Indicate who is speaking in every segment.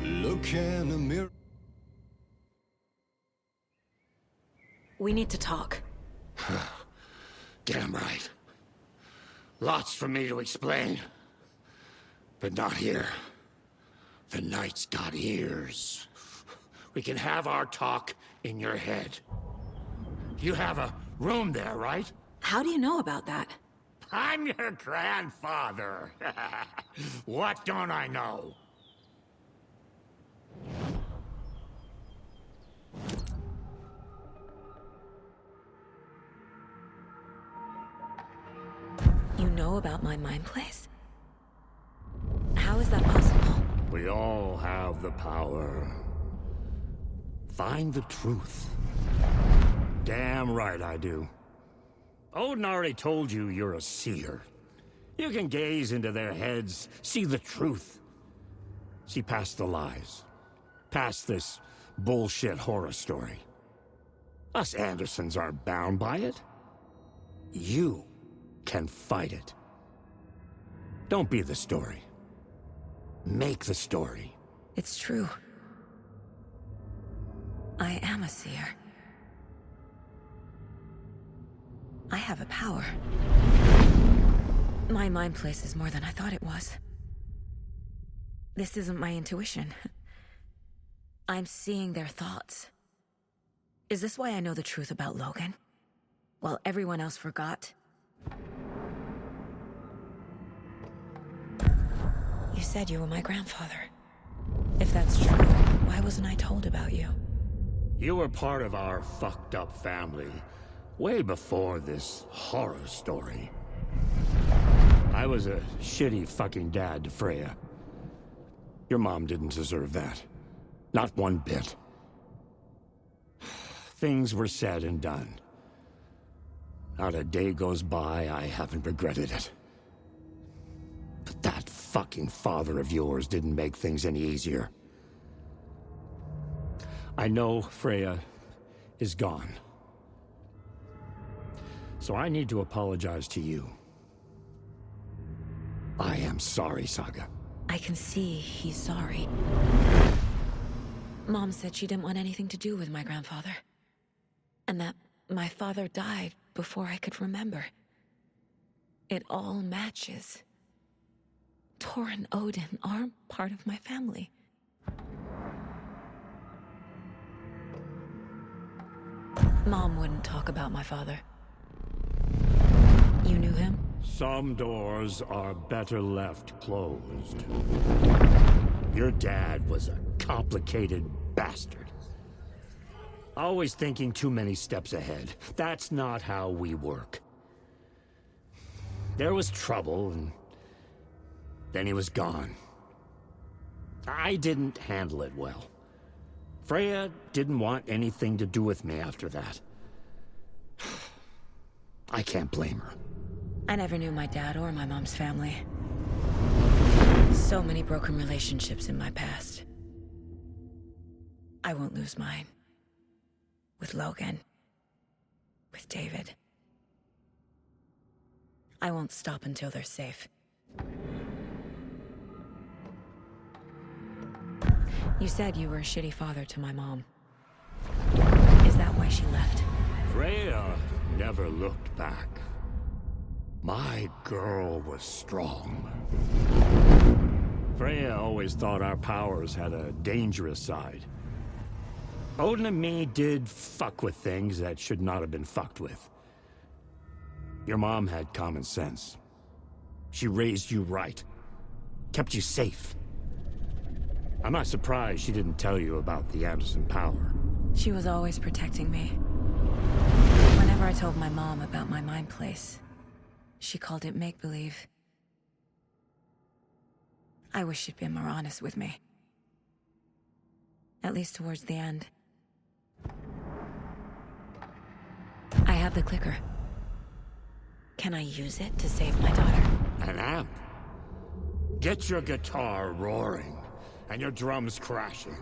Speaker 1: Look in the mirror.
Speaker 2: We need to talk.
Speaker 3: Damn right. Lots for me to explain. But not here. The night's got ears. We can have our talk in your head. You have a room there, right?
Speaker 2: How do you know about that?
Speaker 3: I'm your grandfather. What don't I know?
Speaker 2: You know about my mind place? How is that possible?
Speaker 3: We all have the power. Find the truth. Damn right I do. Odin already told you you're a seer. You can gaze into their heads, see the truth. See past the lies. Past this bullshit horror story. Us Andersons aren't bound by it. You can fight it. Don't be the story. Make the story.
Speaker 2: It's true. I am a seer. I have a power. My mind place is more than I thought it was. This isn't my intuition. I'm seeing their thoughts. Is this why I know the truth about Logan? While everyone else forgot? You said you were my grandfather. If that's true, why wasn't I told about you?
Speaker 3: You were part of our fucked up family, way before this horror story. I was a shitty fucking dad to Freya. Your mom didn't deserve that. Not one bit. Things were said and done. Not a day goes by I haven't regretted it. But that fucking father of yours didn't make things any easier. I know Freya is gone. So I need to apologize to you. I am sorry, Saga.
Speaker 2: I can see he's sorry. Mom said she didn't want anything to do with my grandfather. And that my father died before I could remember. It all matches. Tor and Odin are part of my family. Mom wouldn't talk about my father. You knew him?
Speaker 3: Some doors are better left closed. Your dad was a complicated bastard. Always thinking too many steps ahead. That's not how we work. There was trouble, and then he was gone. I didn't handle it well. Freya didn't want anything to do with me after that. I can't blame her.
Speaker 2: I never knew my dad or my mom's family. So many broken relationships in my past. I won't lose mine. With Logan. With David. I won't stop until they're safe. You said you were a shitty father to my mom. Is that why she left?
Speaker 3: Freya never looked back. My girl was strong. Freya always thought our powers had a dangerous side. Odin and me did fuck with things that should not have been fucked with. Your mom had common sense. She raised you right. Kept you safe. I'm not surprised she didn't tell you about the Anderson power.
Speaker 2: She was always protecting me. Whenever I told my mom about my mind place, she called it make-believe. I wish she'd been more honest with me. At least towards the end. I have the clicker. Can I use it to save my daughter?
Speaker 3: An amp? Get your guitar roaring, and your drums crashing.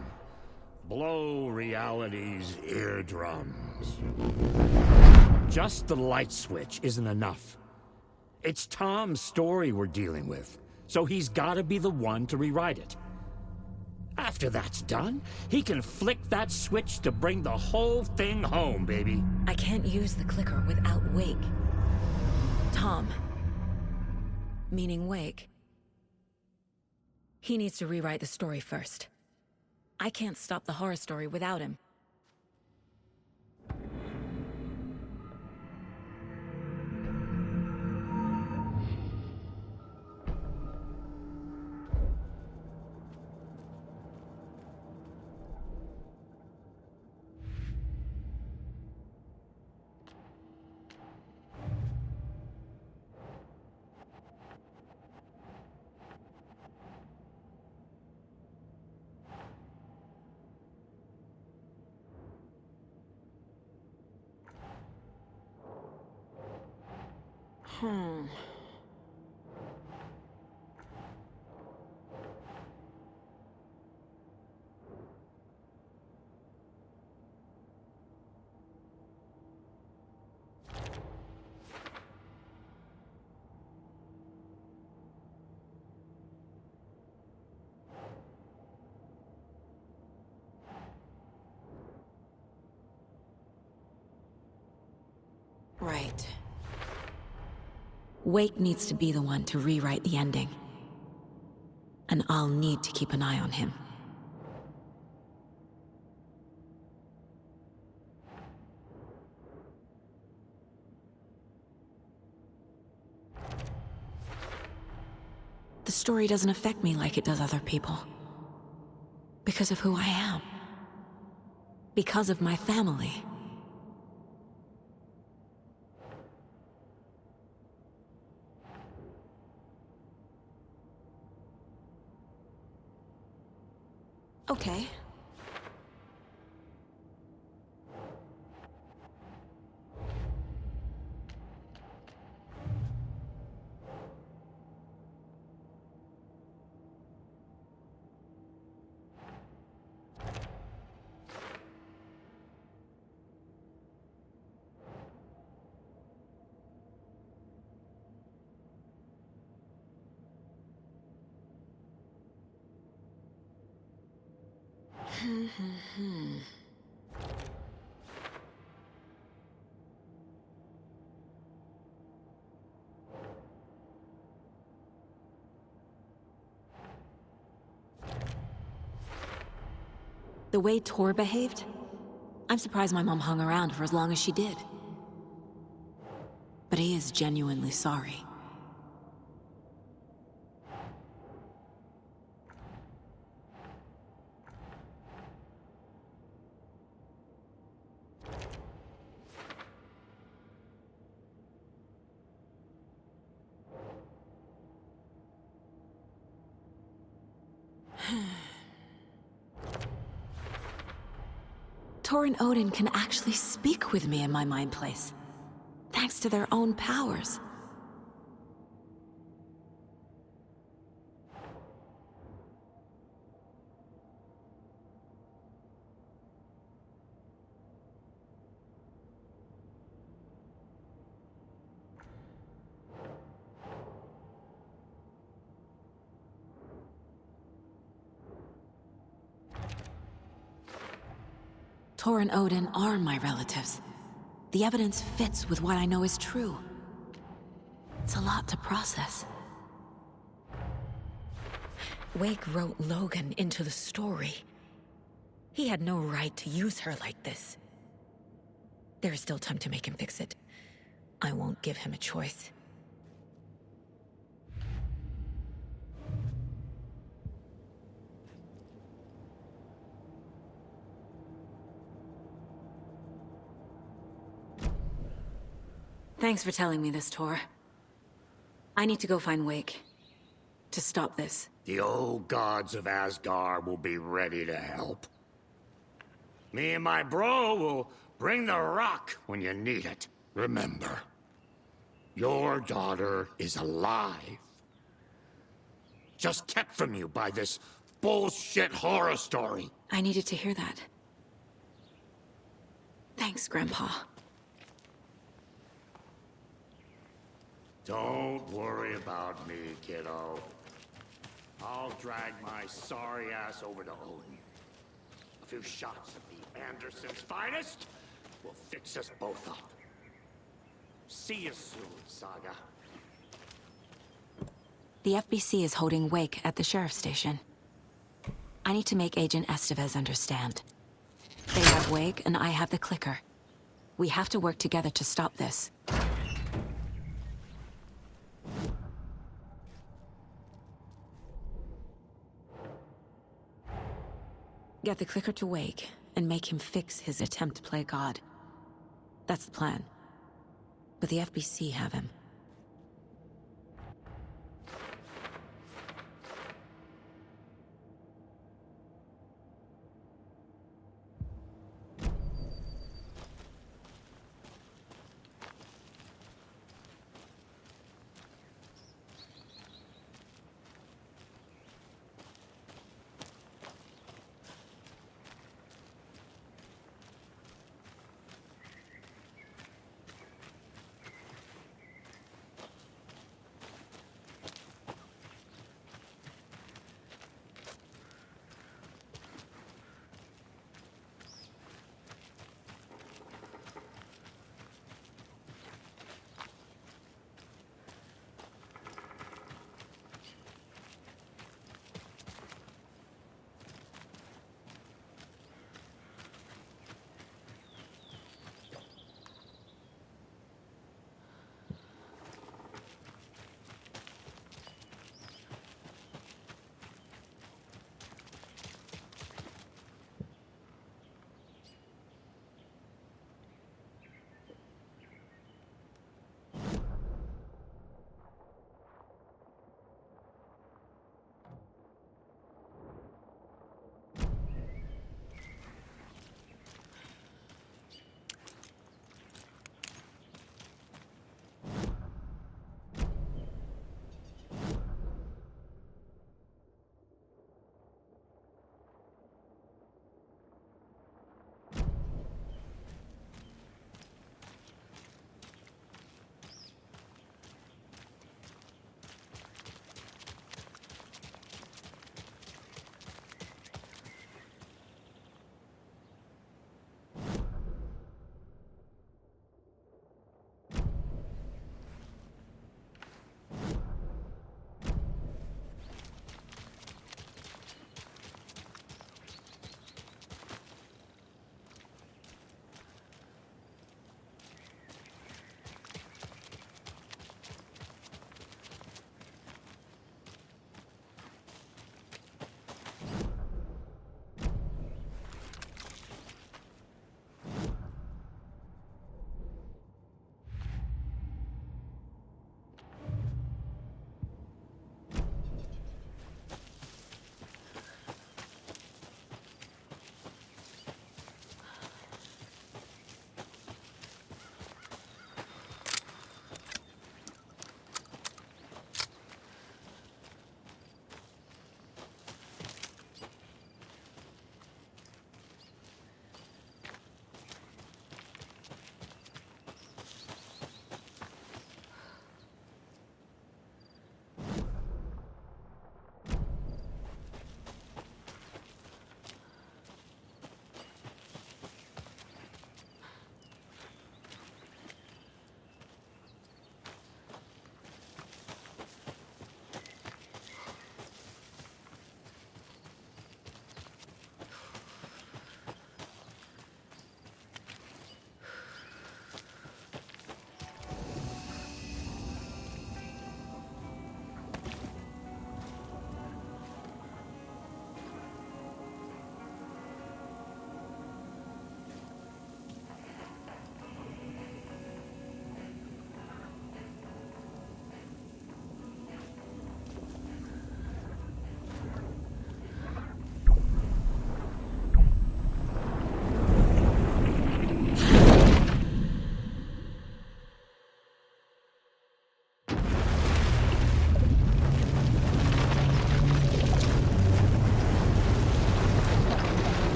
Speaker 3: Blow reality's eardrums. Just the light switch isn't enough. It's Tom's story we're dealing with, so he's gotta be the one to rewrite it. After that's done, he can flick that switch to bring the whole thing home, baby.
Speaker 2: I can't use the clicker without Wake. Tom. Meaning Wake. He needs to rewrite the story first. I can't stop the horror story without him. Right. Wake needs to be the one to rewrite the ending. And I'll need to keep an eye on him. The story doesn't affect me like it does other people. Because of who I am. Because of my family. Okay. The way Tor behaved? I'm surprised my mom hung around for as long as she did. But he is genuinely sorry. Tor and Odin can actually speak with me in my mind place, thanks to their own powers. Tor and Odin are my relatives. The evidence fits with what I know is true. It's a lot to process. Wake wrote Logan into the story. He had no right to use her like this. There is still time to make him fix it. I won't give him a choice. Thanks for telling me this, Tor. I need to go find Wake. To stop this.
Speaker 3: The old gods of Asgard will be ready to help. Me and my bro will bring the rock when you need it. Remember, your daughter is alive. Just kept from you by this bullshit horror story.
Speaker 2: I needed to hear that. Thanks, Grandpa.
Speaker 3: Don't worry about me, kiddo. I'll drag my sorry ass over to Odin. A few shots of the Andersons' finest will fix us both up. See you soon, Saga.
Speaker 2: The FBC is holding Wake at the sheriff's station. I need to make Agent Estevez understand. They have Wake, and I have the clicker. We have to work together to stop this. Get the clicker to Wake, and make him fix his attempt to play God. That's the plan. But the FBC have him.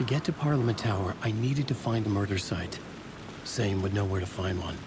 Speaker 1: get to Parliament Tower, I needed to find a murder site. Zane would know where to find one.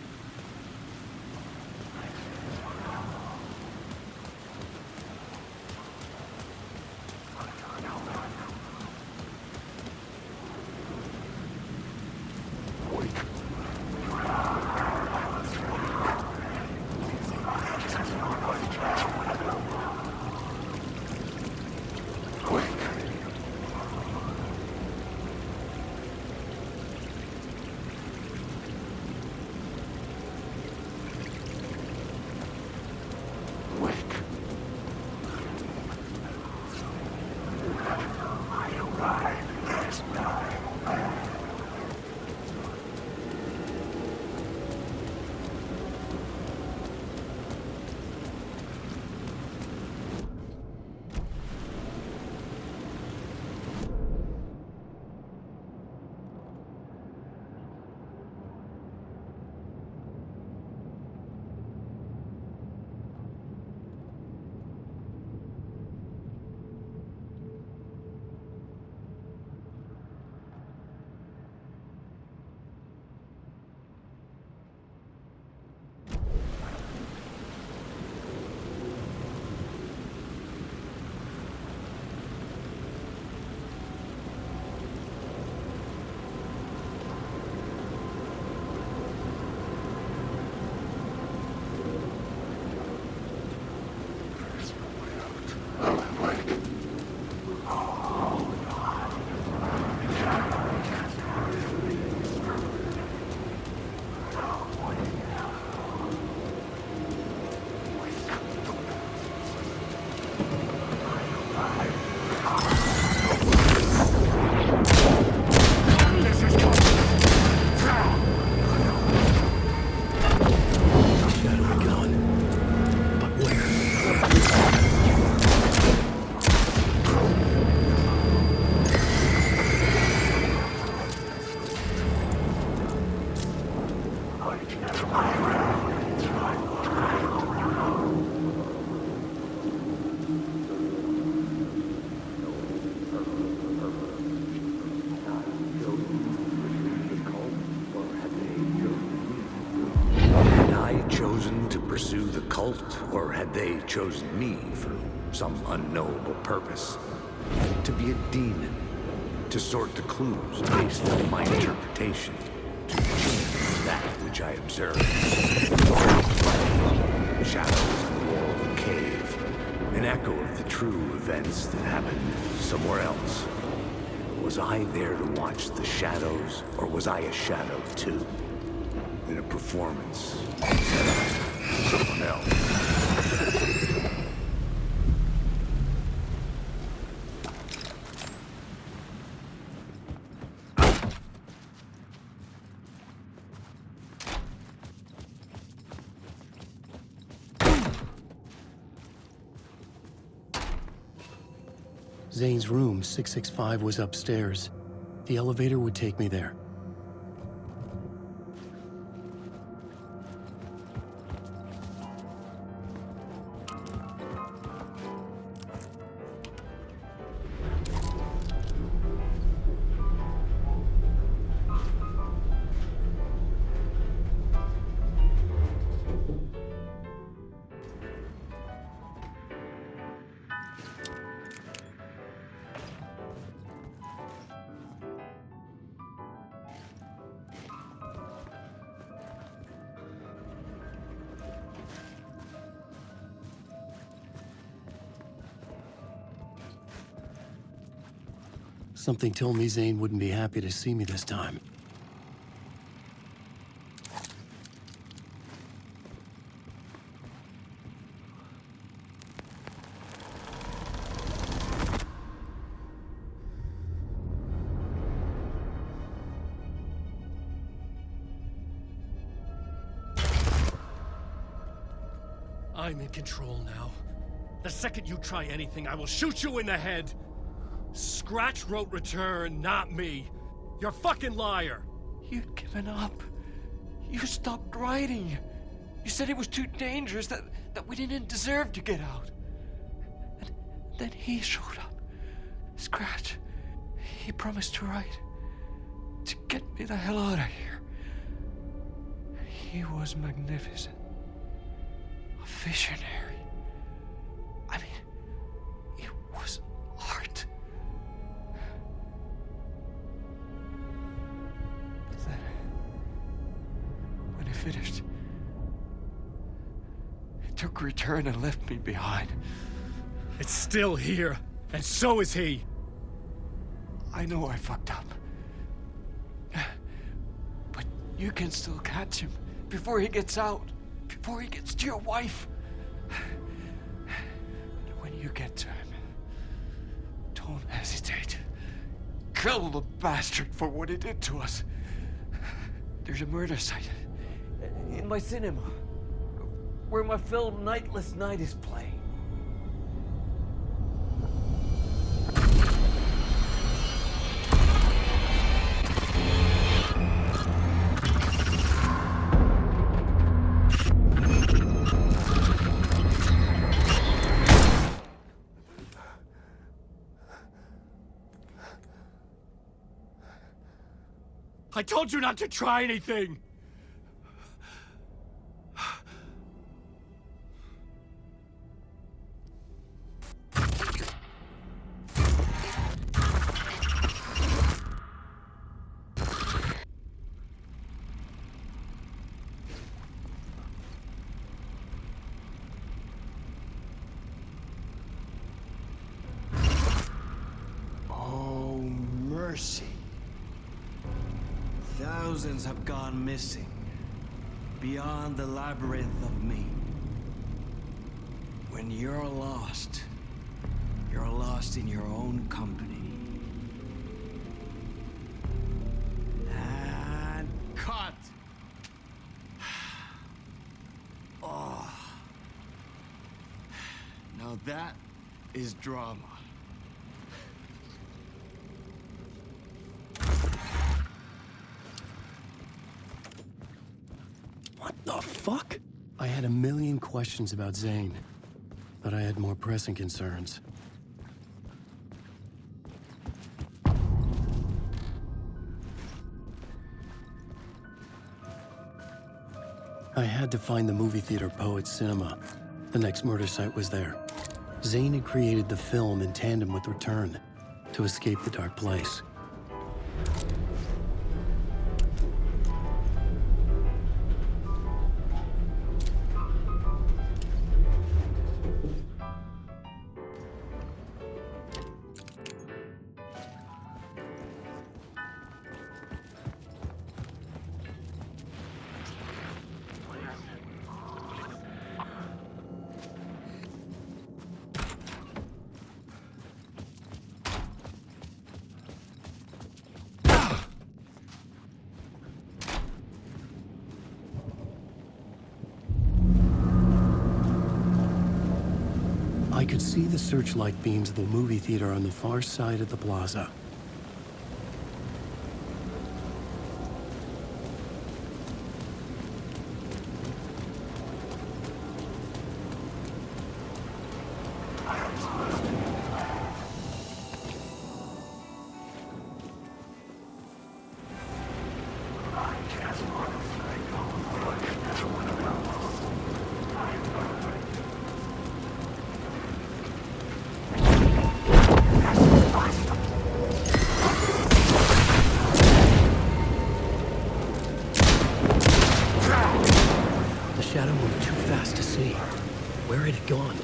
Speaker 4: Or had they chosen me for some unknowable purpose? To be a demon, to sort the clues based on my interpretation, to choose that which I observed. Shadows in the wall of the cave, an echo of the true events that happened somewhere else. Was I there to watch the shadows, or was I a shadow too? In a performance set up for someone else.
Speaker 1: Zane's room, 665, was upstairs. The elevator would take me there. Something told me Zane wouldn't be happy to see me this time.
Speaker 5: I'm in control now. The second you try anything, I will shoot you in the head! Scratch wrote return, not me. You're a fucking liar.
Speaker 6: You'd given up. You stopped writing. You said it was too dangerous, that we didn't deserve to get out. And then he showed up. Scratch. He promised to write. To get me the hell out of here. He was magnificent. A visionary. I mean, it was art. But then, when he finished, he took a return and left me behind.
Speaker 5: It's still here, and so is he.
Speaker 6: I know I fucked up. But you can still catch him before he gets out, before he gets to your wife. And when you get to him, don't hesitate. Kill the bastard for what he did to us. There's a murder site in my cinema where my film Nightless Night is playing.
Speaker 5: I told you not to try anything!
Speaker 7: Oh, mercy. Thousands have gone missing, beyond the labyrinth of me. When you're lost in your own company. And cut! Oh. Now that is drama.
Speaker 1: What the fuck? I had a million questions about Zane, but I had more pressing concerns. I had to find the movie theater Poet Cinema. The next murder site was there. Zane had created the film in tandem with Return to escape the dark place. I could see the searchlight beams of the movie theater on the far side of the plaza. The shadow moved too fast to see. Where had it gone?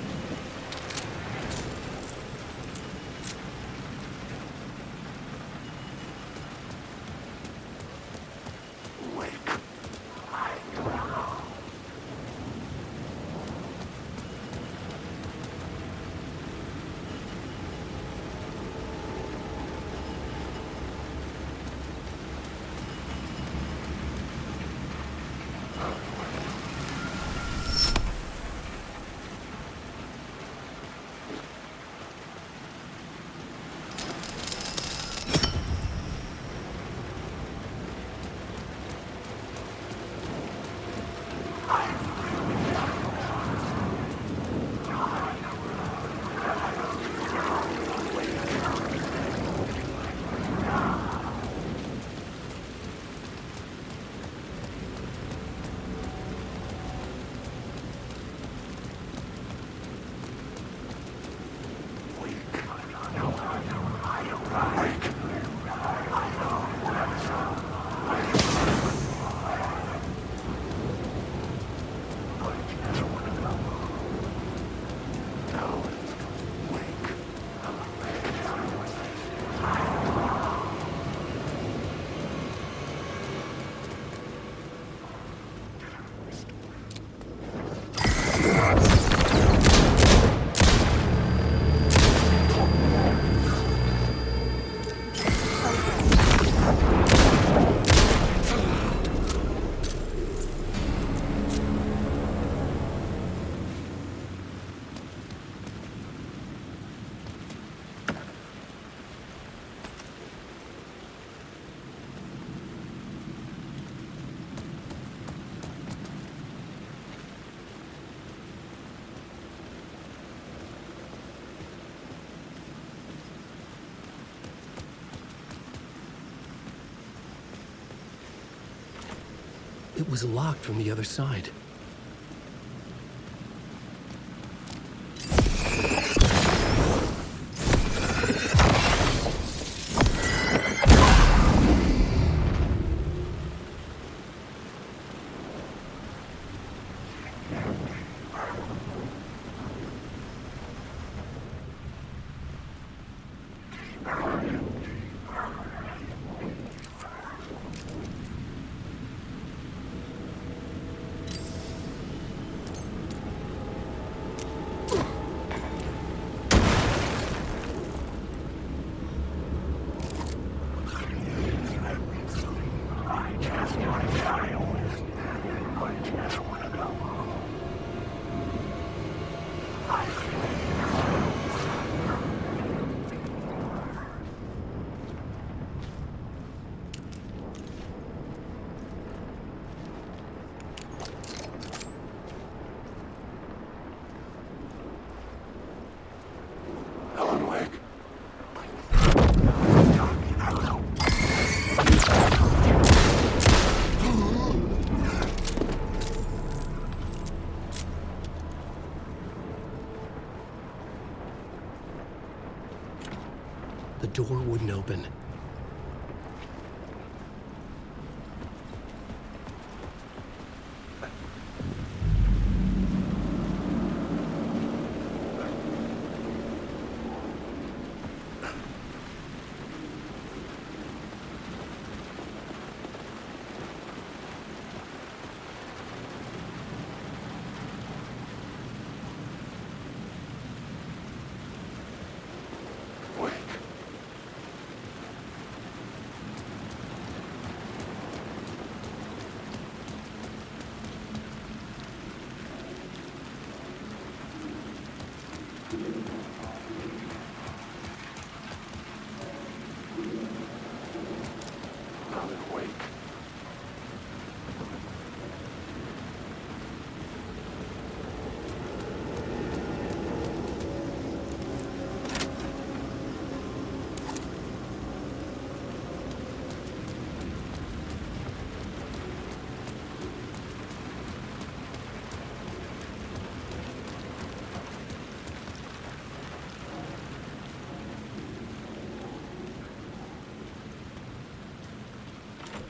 Speaker 1: It was locked from the other side.
Speaker 4: Alan Wake.
Speaker 1: The door wouldn't open.
Speaker 4: Wake. Alan Wake.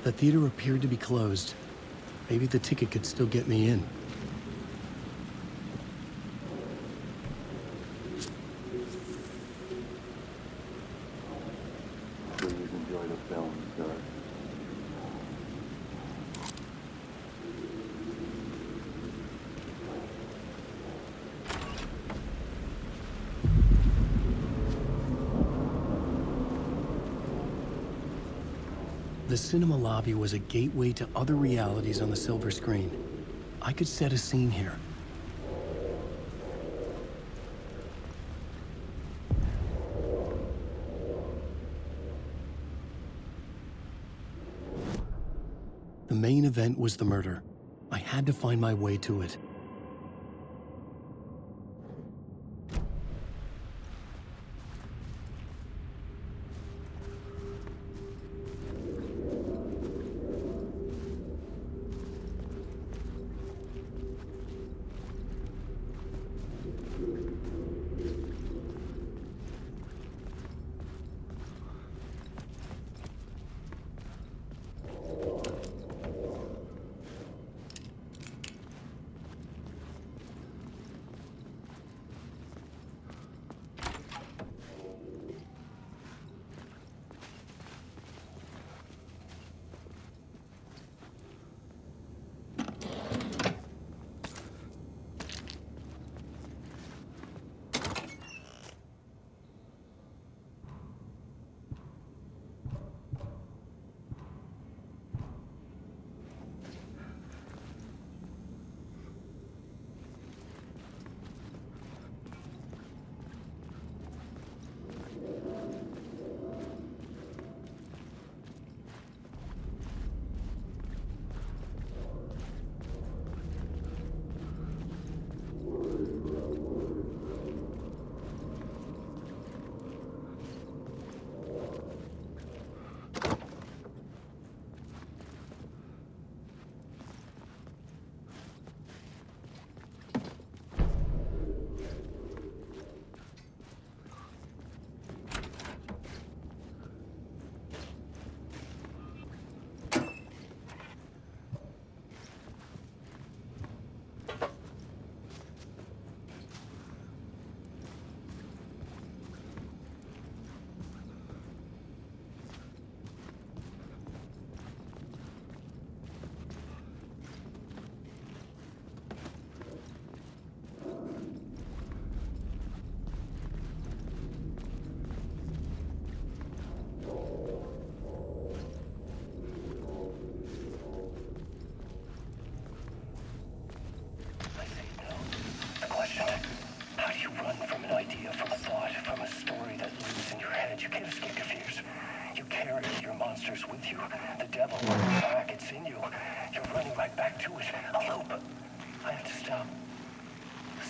Speaker 1: The theater appeared to be closed. Maybe the ticket could still get me in.
Speaker 4: Please enjoy the film, sir.
Speaker 1: The cinema lobby was a gateway to other realities on the silver screen. I could set a scene here. The main event was the murder. I had to find my way to it.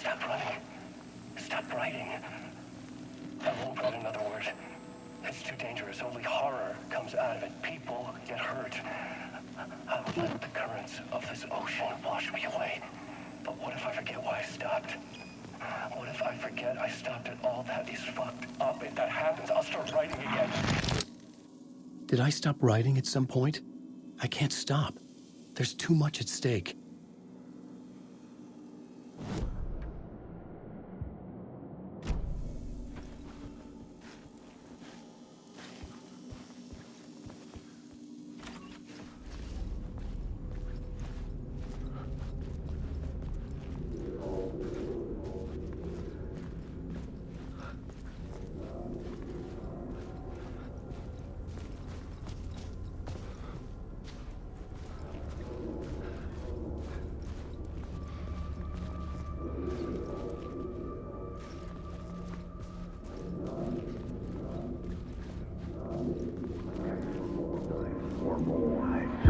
Speaker 8: Stop running. Stop writing. I won't write another word. It's too dangerous. Only horror comes out of it. People get hurt. I'll let the currents of this ocean wash me away. But what if I forget why I stopped? What if I forget I stopped at all that is fucked up? If that happens, I'll start writing again.
Speaker 1: Did I stop writing at some point? I can't stop. There's too much at stake.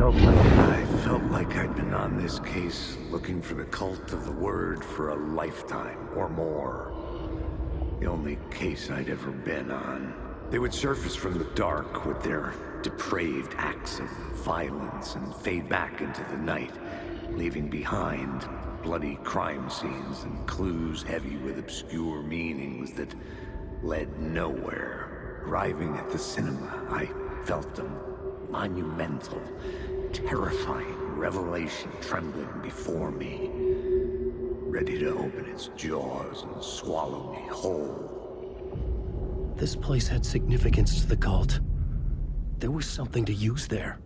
Speaker 4: I felt like I'd been on this case looking for the cult of the word for a lifetime or more. The only case I'd ever been on. They would surface from the dark with their depraved acts of violence and fade back into the night, leaving behind bloody crime scenes and clues heavy with obscure meanings that led nowhere. Arriving at the cinema, I felt a monumental, terrifying revelation trembling before me, ready to open its jaws and swallow me whole.
Speaker 1: This place had significance to the cult. There was something to use there.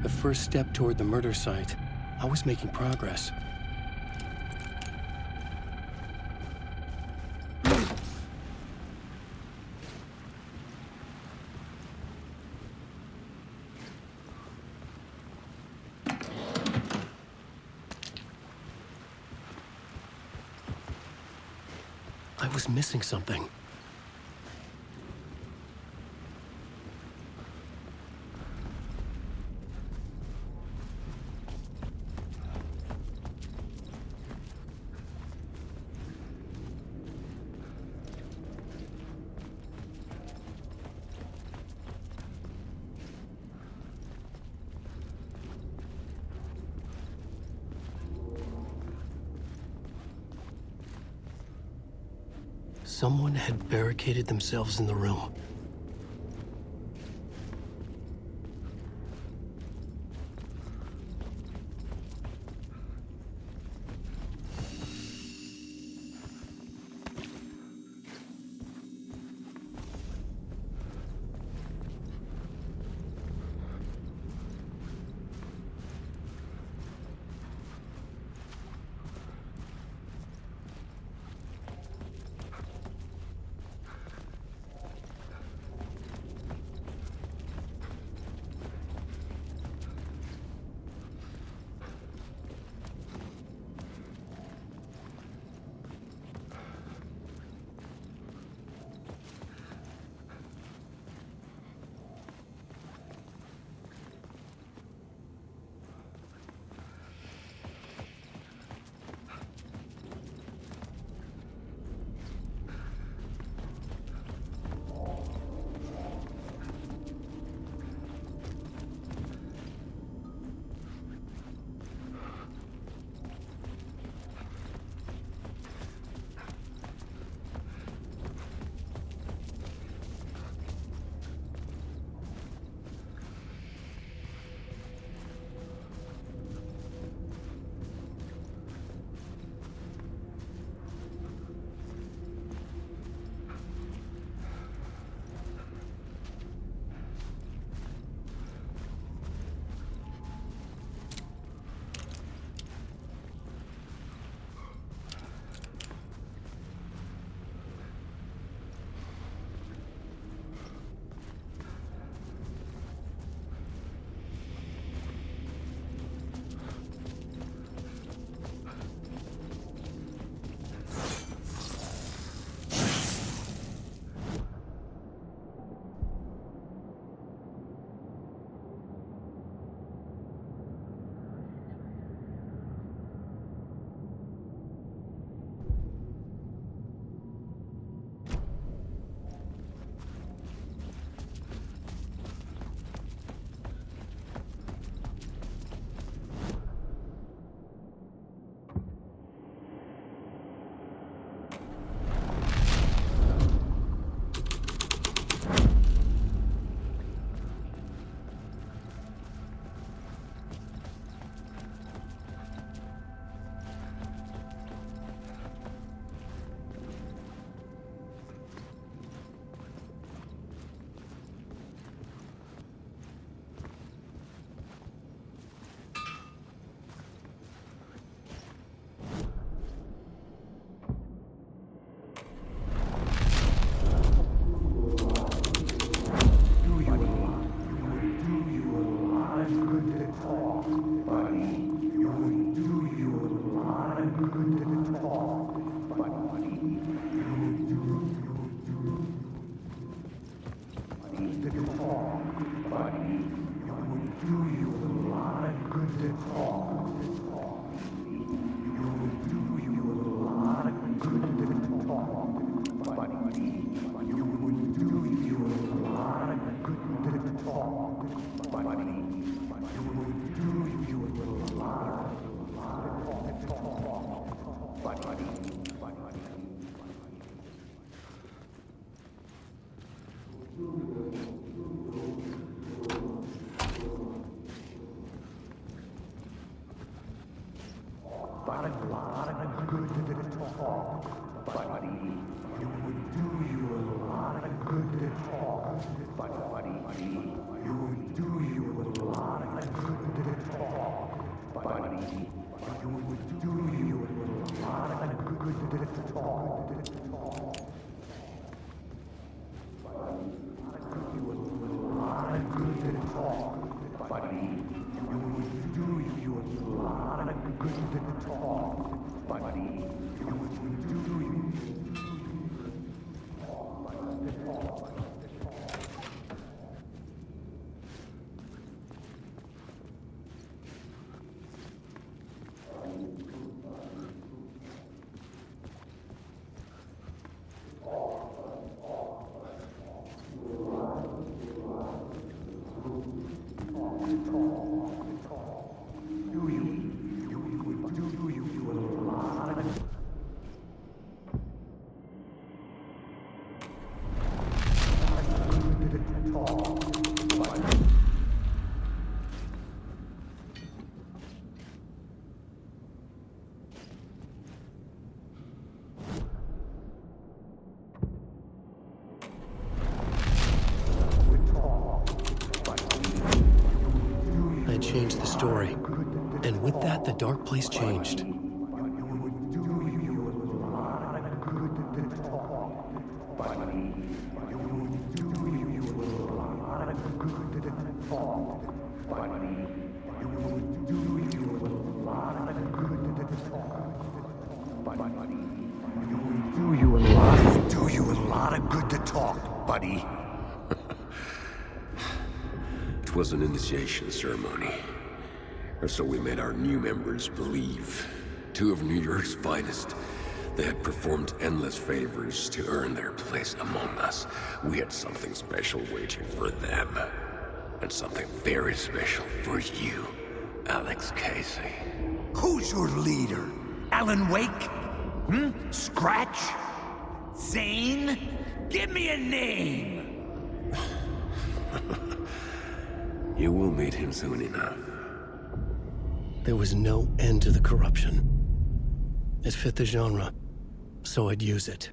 Speaker 1: The first step toward the murder site. I was making progress. I was missing something. Someone had barricaded themselves in the room.
Speaker 4: good to talk, buddy. You would do you a lot of good to talk, buddy. You would do you a lot of good to talk, buddy. You would do you a lot of good to talk. You would do a lot of good to talk, buddy. You would do you a lot of good to talk, buddy. You would do you.
Speaker 1: I changed the story, and with that, the dark place changed.
Speaker 4: Do you a lot of good to talk, buddy.
Speaker 9: It was an initiation ceremony. Or so we made our new members believe. Two of New York's finest. They had performed endless favors to earn their place among us. We had something special waiting for them. And something very special for you, Alex Casey.
Speaker 4: Who's your leader? Alan Wake? Scratch? Zane? Give me a name!
Speaker 9: You will meet him soon enough.
Speaker 1: There was no end to the corruption. It fit the genre, so I'd use it.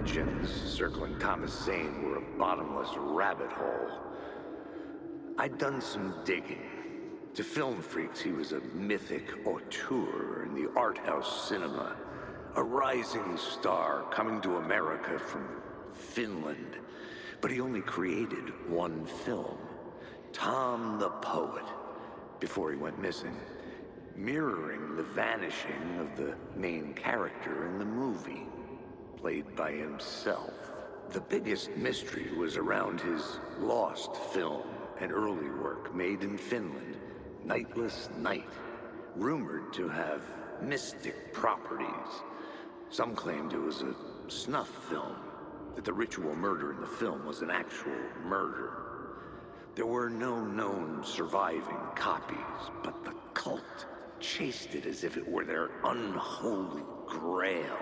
Speaker 4: religions circling Thomas Zane were a bottomless rabbit hole. I'd done some digging. To film freaks, he was a mythic auteur in the art house cinema. A rising star coming to America from Finland. But he only created one film, Tom the Poet, before he went missing, mirroring the vanishing of the main character in the movie, played by himself. The biggest mystery was around his lost film, an early work made in Finland, Nightless Night, rumored to have mystic properties. Some claimed it was a snuff film, that the ritual murder in the film was an actual murder. There were no known surviving copies, but the cult chased it as if it were their unholy grail,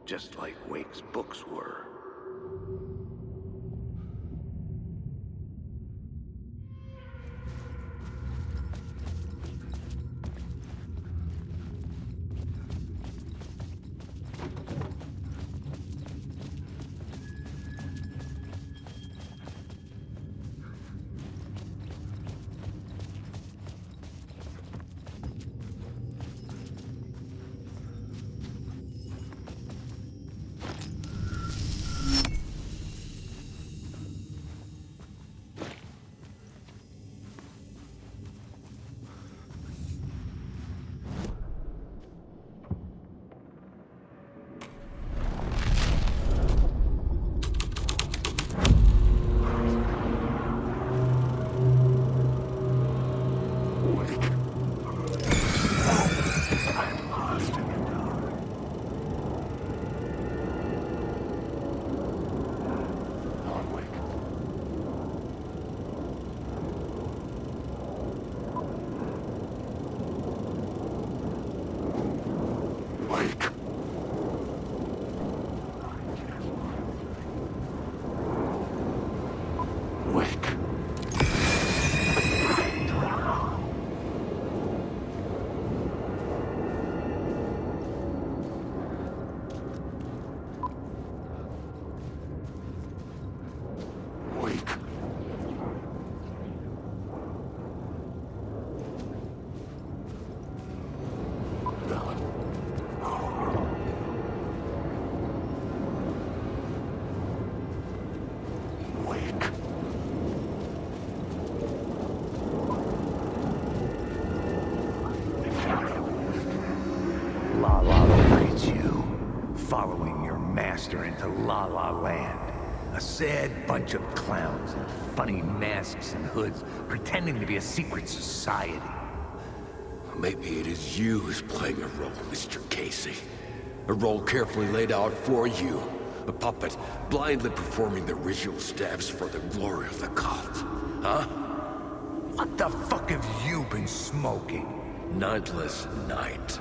Speaker 4: just like Wake's books were. Following your master into La La Land. A sad bunch of clowns in funny masks and hoods, pretending to be a secret society.
Speaker 9: Maybe it is you who's playing a role, Mr. Casey. A role carefully laid out for you. A puppet, blindly performing the ritual steps for the glory of the cult. Huh?
Speaker 4: What the fuck have you been smoking?
Speaker 9: Nightless Night.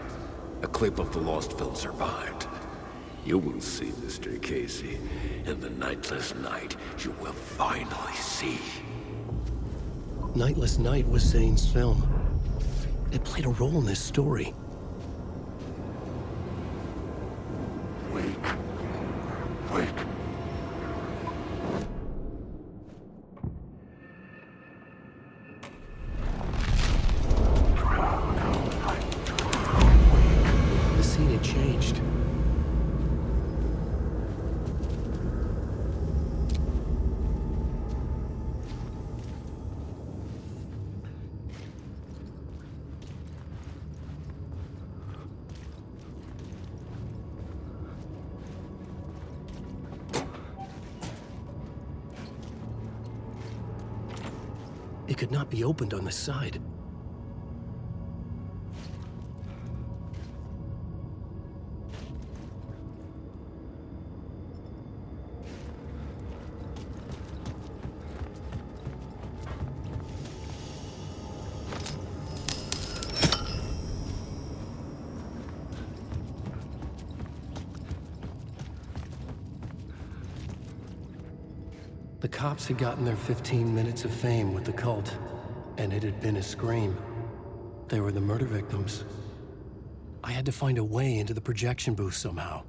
Speaker 9: A clip of the lost film survived. You will see, Mr. Casey. In the Nightless Night, you will finally see.
Speaker 1: Nightless Night was Zane's film. It played a role in this story.
Speaker 4: Wake. Wake.
Speaker 1: The scene had changed. It could not be opened on the side. The cops had gotten their 15 minutes of fame with the cult, and it had been a scream. They were the murder victims. I had to find a way into the projection booth somehow.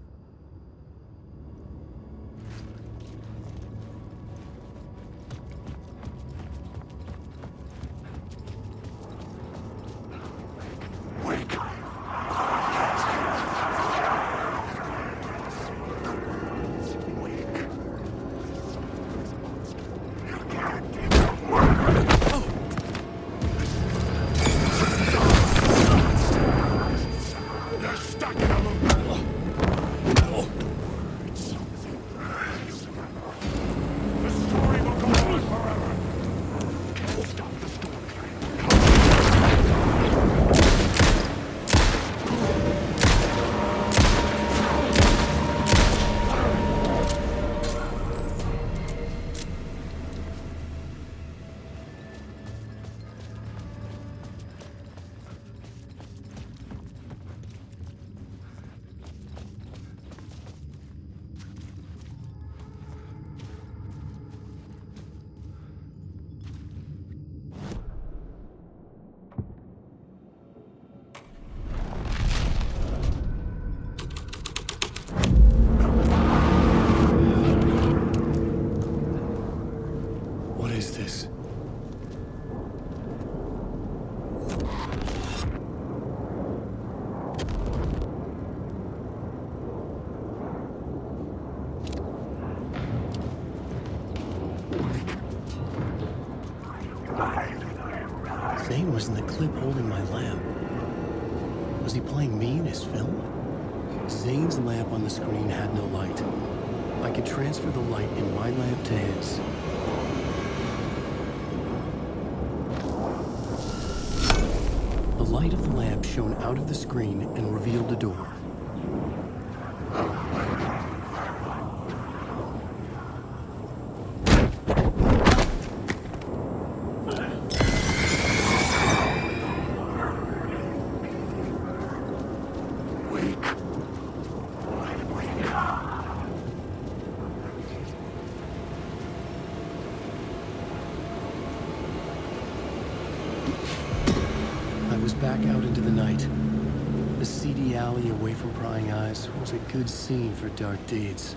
Speaker 1: was in the clip holding my lamp. Was he playing me in his film? Zane's lamp on the screen had no light. I could transfer the light in my lamp to his. The light of the lamp shone out of the screen and revealed a door. I was back out into the night. The seedy alley away from prying eyes was a good scene for dark deeds.